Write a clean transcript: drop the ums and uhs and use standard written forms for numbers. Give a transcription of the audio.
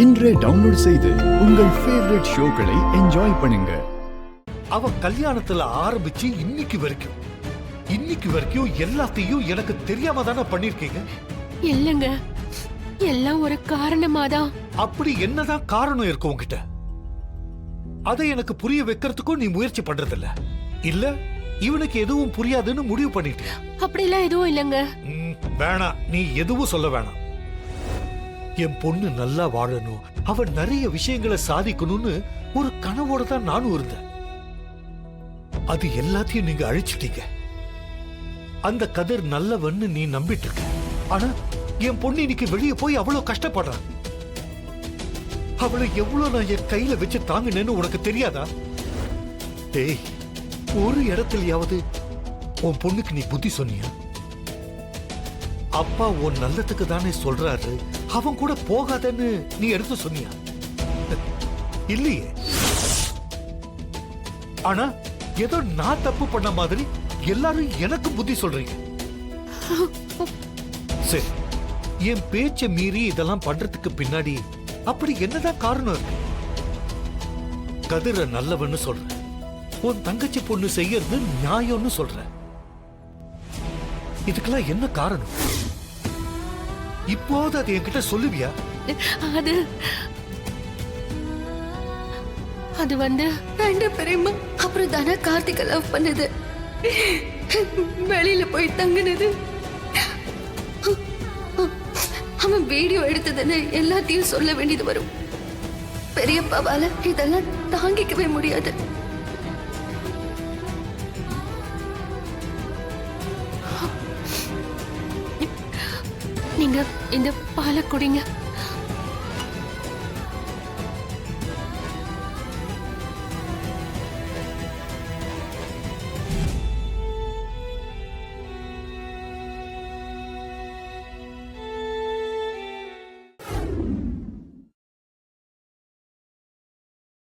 இன்றே டவுன்லோட் செய்து உங்கள் ஃபேவரட் ஷோக்களை என்ஜாய் பண்ணுங்க. அவ கல்யாணத்துல ஆரம்பிச்சு இன்னைக்கு வரைக்கும் எல்லாத்தையும் எனக்கு தெரியாம தானே பண்ணிருக்கீங்க. இல்லங்க, எல்லாம் ஒரு காரணமாதான். அப்படி என்னதான் காரணம் இருக்கு உன்கிட்ட? அதை எனக்கு புரிய வைக்கிறதுக்கும் நீ முயற்சி பண்றதில்ல. இல்ல இவனுக்கு எதுவும் புரியாதுன்னு முடிவு பண்ணிட்டு. அப்படிலாம் எதுவும் இல்லங்க. வேணாம், நீ எதுவும் சொல்ல வேணாம். என் பொண்ணு நல்லா வாழணும், அவன் நிறைய விஷயங்களை சாதிக்கணும்னு ஒரு கனவோட தான் நானும் இருந்தேன். அது எல்லாத்தையும் நீங்க அழிச்சிட்டீங்க. அந்த கதிர் நல்லவன்னு நீ நம்பிட்டு இருக்க. ஆனா என் பொண்ணு இன்னைக்கு வெளியே போய் அவ்வளவு கஷ்டப்படுறான். அவளை எவ்வளவு நான் என் கையில வச்சு தாங்கினேன்னு உனக்கு தெரியாதா? டேய், ஒரு இடத்துலயாவது உன் பொண்ணுக்கு நீ புத்தி சொன்னியா? அப்பா உன் நல்லதுக்கு தானே சொல்றாரு, அவன் கூட போகாதன்னு நீ எடுத்து சொன்னியா? இல்லையே. ஆனா ஏதோ நான் தப்பு பண்ண மாதிரி எல்லாரும் எனக்கு புத்தி சொல்றீங்க. சரி, என் பேச்ச மீறி இதெல்லாம் பண்றதுக்கு பின்னாடி அப்படி என்னதான் காரணம் இருக்கு? கதிர நல்லவன்னு சொல்ற, உன் தங்கச்சி பொண்ணு செய்யறது நியாயம்னு சொல்ற. இதுக்கெல்லாம் என்ன காரணம்? இப்போது அது என்கிட்ட சொல்லுவியா? அது வந்து ரெண்டு பேரையும் அப்புறம் தானே கார்த்திகை லவ் பண்ணது, வெளியில போய் தங்கினது, அவன் வீடியோ எடுத்ததுன்னு எல்லாத்தையும் சொல்ல வேண்டியது வரும். பெரியப்பாவால இதெல்லாம் தாங்கிக்கவே முடியாது. நீங்க இந்த பாலை குடிங்க.